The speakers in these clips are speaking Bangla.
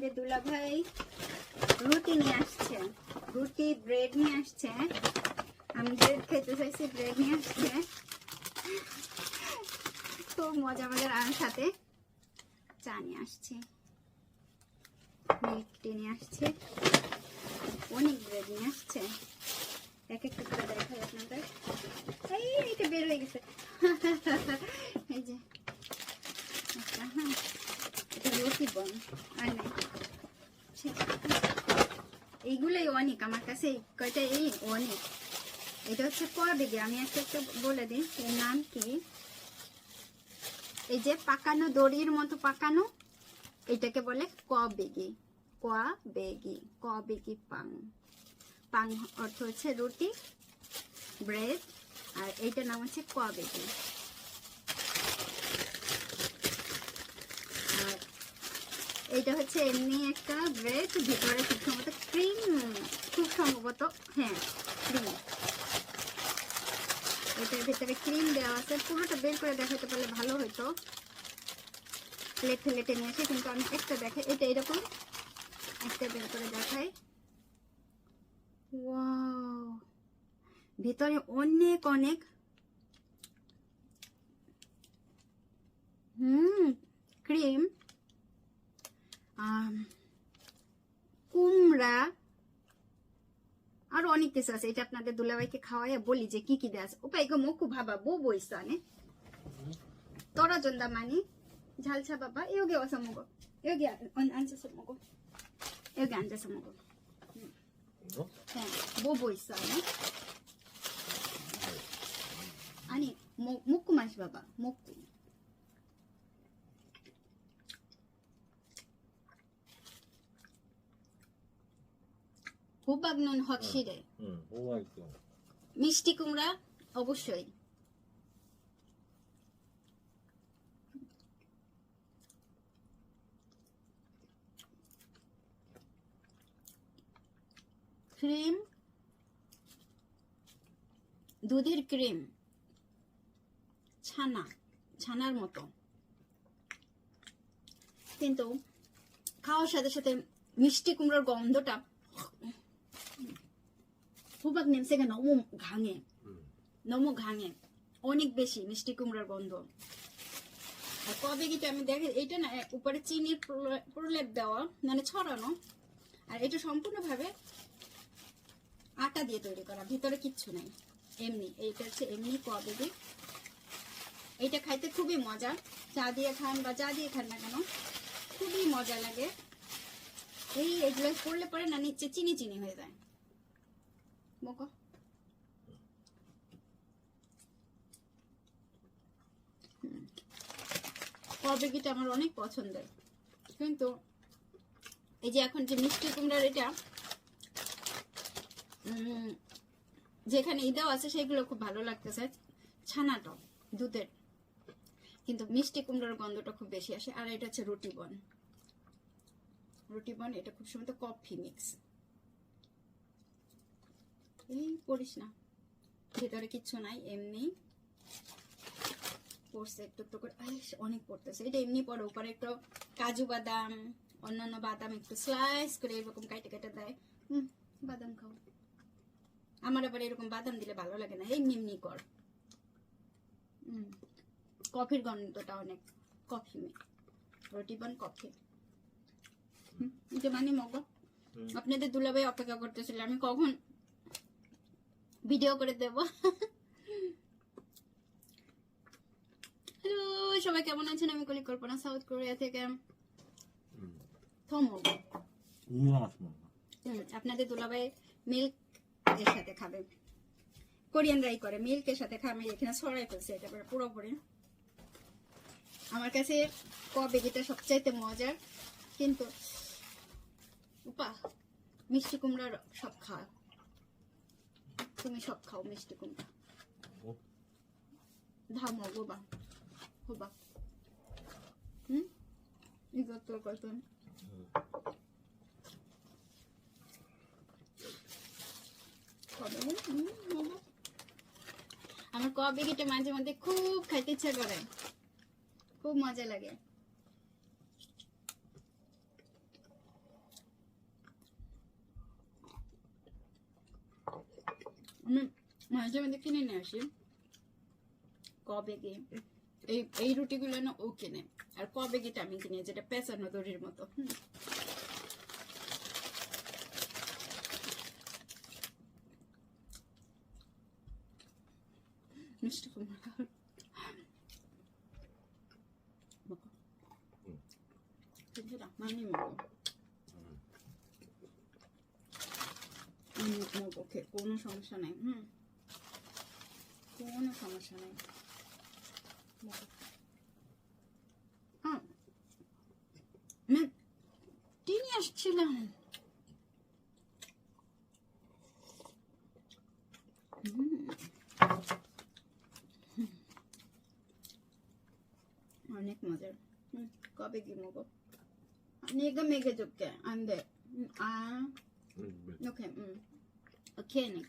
আপনাদের দুলাভাই রুটি নিয়ে আসছে, রুটি ব্রেড নিয়ে আসছে। আমি ব্রেড খেতে চাইছি, ব্রেড নিয়ে আসছে। খুব মজা মজার। আর সাথে চা নিয়ে আসছে, মিল্ক টি নিয়ে আসছে, অনেক ব্রেড নিয়ে আসছে। এক একটা করে দেখাই আপনাদের। এইটা বের হয়ে গেছে। এই যে আচ্ছা, হ্যাঁ এটা রুটি বন আর নাই। এইগুলোই অনেক আমার কাছে, কয়টা এই অনেক। এটা হচ্ছে কবেগে, আমি একটা বলে দিই এর নাম কি। এই যে পাকানো দড়ির মতো পাকানো, এটাকে বলে কবেগি। কবেগি, কবেগি পাং। পাং অর্থ হচ্ছে রুটি, ব্রেড, আর এইটার নাম হচ্ছে কবেগি। আর এইটা হচ্ছে এমনি একটা ব্রেড, ভিতরে খুব সম্ভবত ক্রিম, খুব সম্ভবত হ্যাঁ ক্রিম। এটার ভিতরে ক্রিম দেওয়া আছে। পুরোটা বের করে দেখাতে পারলে ভালো হতো, প্লেট ফেলেটে নিয়েছে, কিন্তু আমি একটা দেখাই। এটা এরকম একটা বের করে দেখাই। ওয়াও, ভিতরে অনেক অনেক ক্রিম, কুমড়া, আর অনেক কিছু আছে। এটা আপনাদের দুলাভাইকে খাওয়াইয়া বলি যে কি কি দেওয়া আছে। উপায় গো মকু ভাবা বো বইসানে তোরা জন্দা মানি ঝালছা বাবা এওগে অসমগো এওগে আনছে সমগো এওগে আনছে সমগো হ্যাঁ বো বইসানে 아니 먹고 마셔봐봐. 먹고. 호박은 확실해. 호박 있어. 미ষ্টি কুমড়া অবশ্যই। ক্রিম, দুধের ক্রিম, ছানা, ছানার মতো, কিন্তু খাওয়ার সাথে সাথে মিষ্টি কুমড়ার গন্ধটা 호박 냄새가 너무 강해. 너무 강해. অনেক বেশি মিষ্টি কুমড়ার গন্ধ। আর কবেগিটা আমি দেখে এটা না উপরে চিনির প্রলেপ দেওয়া, মানে ছড়ানো, আর এটা সম্পূর্ণভাবে আটা দিয়ে তৈরি করা, ভিতরে কিচ্ছু নেই, এমনি। এইটা হচ্ছে এমনি কবেগি। এইটা খাইতে খুবই মজা, চা দিয়ে খান বা যা দিয়ে খান না কেন খুবই মজা লাগে। এইগুলো করলে পরে না নিচে চিনি চিনি হয়ে যায়। মকো কবেগিটা আমার অনেক পছন্দের, কিন্তু এই যে এখন যে মিষ্টি কুমড়ার এটা যেখানে ইদাও আছে সেগুলো খুব ভালো লাগতেছে, ছানাটা দুধের, কিন্তু মিষ্টি কুমড়ার গন্ধটা খুব বেশি আসে। আর এটা হচ্ছে রুটি বন, রুটি বন, এটা খুব সম্ভবত কফি মিক্স। এই করিস না, ভিতরে কিচ্ছু নাই, এমনি পড়ছে একটু একটু করে, অনেক পড়তেছে। এটা এমনি পড়ে, উপরে একটু কাজু বাদাম, অন্যান্য বাদাম একটু স্লাইস করে এরকম কাটে কেটে দেয়। বাদাম খাও, আমার আবার এরকম বাদাম দিলে ভালো লাগে না, এমনি এমনি কর। কফির গন্ধটা অনেক, কফি রুটি বান কফি। মানে মগ আপনাদের দুলাভাই অপেক্ষা করতেছিল আমি কখন ভিডিও করে দেব। হ্যালো সবাই, কেমন আছেন? আমি কলি কল্পনা, সাউথ কোরিয়া থেকে। আপনাদের দুলাভাই মিল্ক এর সাথে খাবে, কোরিয়ান রাই করে মিল্কের সাথে খাবে। আমি এখানে ছড়াই ফেলছি এটা পুরোপুরি। আমার কাছে কবেগিটা সবচাইতে মজার, কিন্তু উপা মিষ্টি কুমড়ার সব খাও, তুমি সব খাও মিষ্টি কুমড়া। ধাম গোবা হোবা ইগত কত আমার কবেগিটা মাঝে মধ্যে খুব খাইতে ইচ্ছা করে, খুব মজা লাগে। মাঝে মাঝে কিনে নিয়ে আসি কবে কি এই রুটিগুলো না ও কিনে আর কবে গিটা আমি কিনে যেটা পেঁচানো দড়ির মতো মিষ্টি কুমড়া 괜찮아 많이 먹어 먹어 কোনো সমস্যা নাই কোনো সমস্যা নাই টিনি আসছিলাম অনেক মজার কবে কি মগো 내가 먹여줄게 안돼 아 이렇게 오케이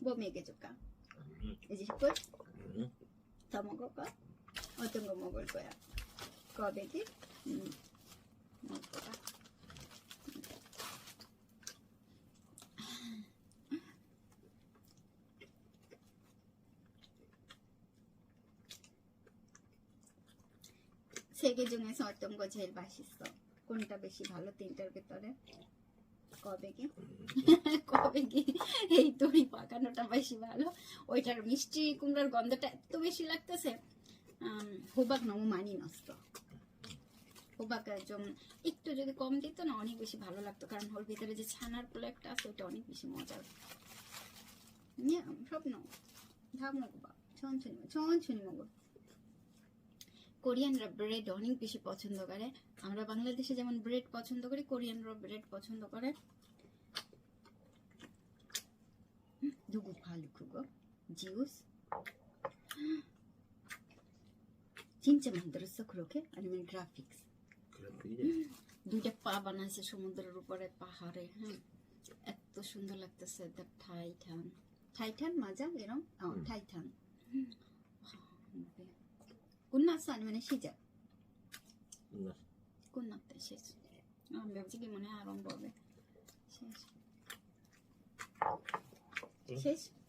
뭐 먹여줄까 이제 10분? 더 먹을까? 어떤 거 먹을 거야? 꽈배기? 먹을 거야? 세 개 중에서 어떤 거 제일 맛있어? কোনটা বেশি ভালো তিনটার ভিতরে? 꽈배기? 꽈배기 এই দড়ি পাকানোটা বেশি ভালো ওইটার মিষ্টি কুমড়ার গন্ধটা এত বেশি লাগতেছে 호박 너무 많이 넣었어 호박 좀 একটু যদি কম দিত না অনেক বেশি ভালো লাগতো কারণ ওর ভিতরে যে ছানার প্লেটটা আছে ওটা অনেক বেশি মজার সব নাও 다 먹어봐 천천히 먹어 কোরিয়ানরা ব্রেড অনেক বেশি পছন্দ করে আমরা বাংলাদেশে যেমন ব্রেড পছন্দ করি কোরিয়ানরা ব্রেড পছন্দ করে 누구 발로 그거? 지우스? 진짜 만들었어 그렇게? 아니면 그래픽스? দুইটা পা বানাইছে সমুদ্রের উপরে পাহাড়ে এত সুন্দর লাগতেছে দ্য 타이탄 맞아? 이런? 타이탄 끝났어 아니면 시작? 끝났다 시작 명직이 뭐냐 아론 법에 시작